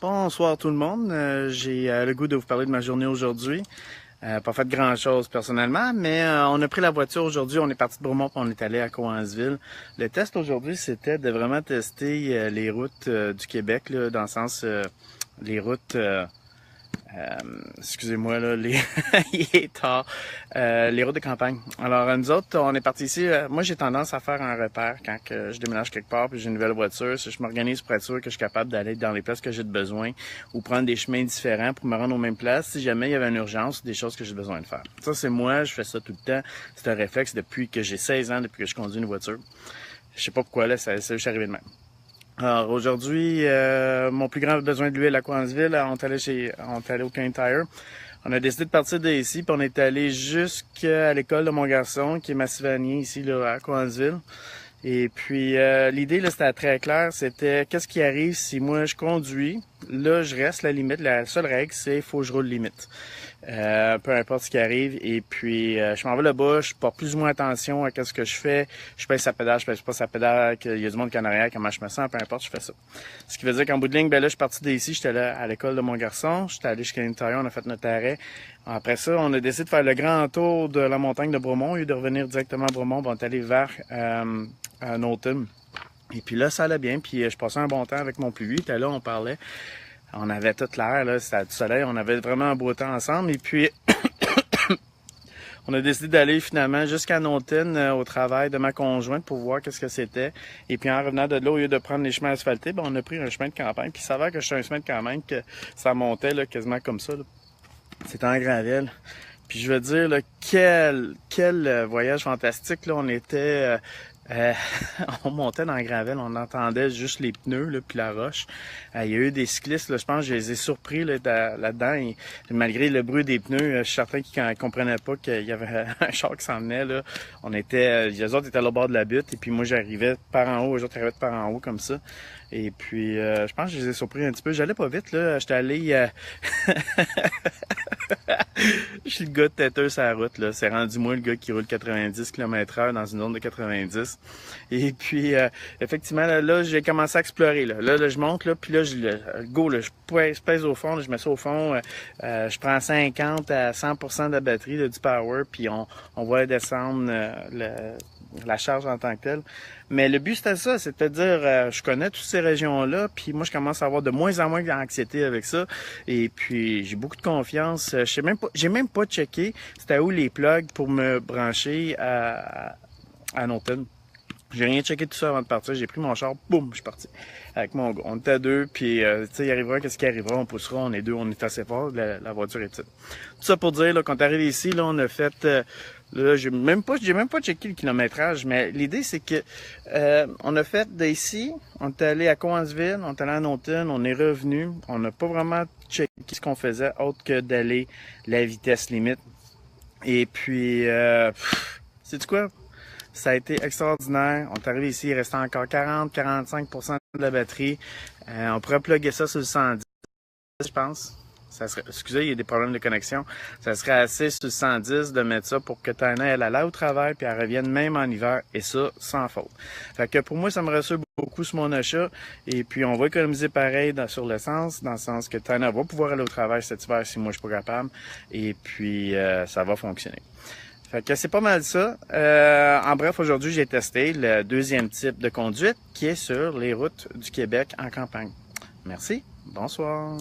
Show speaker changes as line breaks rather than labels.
Bonsoir tout le monde. J'ai le goût de vous parler de ma journée aujourd'hui. Pas fait grand-chose personnellement, mais on a pris la voiture aujourd'hui. On est parti de Bromont et on est allé à Cowansville. Le test aujourd'hui, c'était de vraiment tester les routes du Québec, là, dans le sens les routes... excusez-moi, là, il est tard. Les routes de campagne. Alors, nous autres, on est partis ici. Moi, j'ai tendance à faire un repère quand que je déménage quelque part puis j'ai une nouvelle voiture. Si je m'organise pour être sûr que je suis capable d'aller dans les places que j'ai de besoin ou prendre des chemins différents pour me rendre aux mêmes places si jamais il y avait une urgence ou des choses que j'ai besoin de faire. Ça, c'est moi. Je fais ça tout le temps. C'est un réflexe depuis que j'ai 16 ans, depuis que je conduis une voiture. Je sais pas pourquoi, là, ça je suis arrivé de même. Alors aujourd'hui, mon plus grand besoin de l'huile à Cowansville, on est allé au Cane Tire. On a décidé de partir d'ici, puis on est allé jusqu'à l'école de mon garçon, qui est Massivanier, ici là, à Cowansville. Et puis l'idée là, c'était très clair, c'était qu'est-ce qui arrive si moi je conduis, là je reste la limite, la seule règle c'est faut que je roule limite. Peu importe ce qui arrive. Et puis je m'en vais là-bas, je porte plus ou moins attention à ce que je fais. Je pèse sa pédale, je pèse pas sa pédale, qu'il y a du monde qui est en arrière, comment je me sens, peu importe, je fais ça. Ce qui veut dire qu'en bout de ligne, ben là, je suis parti d'ici, j'étais là à l'école de mon garçon, j'étais allé jusqu'à l'intérieur, on a fait notre arrêt. Après ça, on a décidé de faire le grand tour de la montagne de Bromont, au lieu de revenir directement à Bromont, on est allé vers Knowlton. Et puis là, ça allait bien, puis je passais un bon temps avec mon plus vieux, il était là, on parlait. On avait toute l'air, là, c'était du soleil, on avait vraiment un beau temps ensemble. Et puis, on a décidé d'aller finalement jusqu'à Knowlton au travail de ma conjointe pour voir qu'est-ce que c'était. Et puis en revenant de là, au lieu de prendre les chemins asphaltés, ben, on a pris un chemin de campagne. Puis ça va que je suis un chemin de campagne, que ça montait là, quasiment comme ça. C'était en gravel. Puis je veux dire, là, quel voyage fantastique. Là, on était... on montait dans le gravel, on entendait juste les pneus là, puis la roche. Il y a eu des cyclistes, là, je pense que je les ai surpris là-dedans. Et malgré le bruit des pneus, je suis certain qu'ils ne comprenaient pas qu'il y avait un char qui s'en venait. Là. Les autres étaient au bord de la butte et puis moi j'arrivais par en haut, les autres arrivaient par en haut comme ça. Et puis je pense que je les ai surpris un petit peu. J'allais pas vite, là. J'étais allé... Je suis le gars de têteux sur la route, là. C'est rendu moi le gars qui roule 90 km/h dans une zone de 90. Et puis, effectivement, là, j'ai commencé à explorer, là. Là, je monte, là, puis là, je pèse au fond, là, je mets ça au fond. Je prends 50 à 100% de la batterie, là, du power, puis on va descendre la charge en tant que telle. Mais le but, c'était ça, c'est-à-dire, je connais toutes ces régions-là, puis moi, je commence à avoir de moins en moins d'anxiété avec ça, et puis j'ai beaucoup de confiance. J'ai même pas checké c'était où les plugs pour me brancher à Knowlton. J'ai rien checké tout ça avant de partir. J'ai pris mon char, boum, je suis parti. Avec mon gars. On était à deux, puis tu sais, il arrivera, qu'est-ce qui arrivera, on poussera, on est deux, on est assez fort, la voiture est petite. Tout ça pour dire, là, quand on est arrivé ici, là, on a fait... là, j'ai même pas checké le kilométrage, mais l'idée, c'est que on a fait d'ici, on est allé à Cowansville, on est allé à Knowlton, on est revenu, on n'a pas vraiment checké ce qu'on faisait, autre que d'aller la vitesse limite. Et puis, sais-tu quoi? Ça a été extraordinaire. On est arrivé ici, il restait encore 40-45% de la batterie. On pourrait plugger ça sur le 110, je pense. Excusez, il y a des problèmes de connexion. Ça serait assez sur le 110 de mettre ça pour que Tana, elle aille au travail puis elle revienne même en hiver. Et ça, sans faute. Fait que pour moi, ça me rassure beaucoup sur mon achat. Et puis, on va économiser pareil sur l'essence, dans le sens que Tana va pouvoir aller au travail cet hiver si moi je suis pas capable. Et puis, ça va fonctionner. Fait que c'est pas mal ça. En bref, aujourd'hui, j'ai testé le deuxième type de conduite qui est sur les routes du Québec en campagne. Merci. Bonsoir.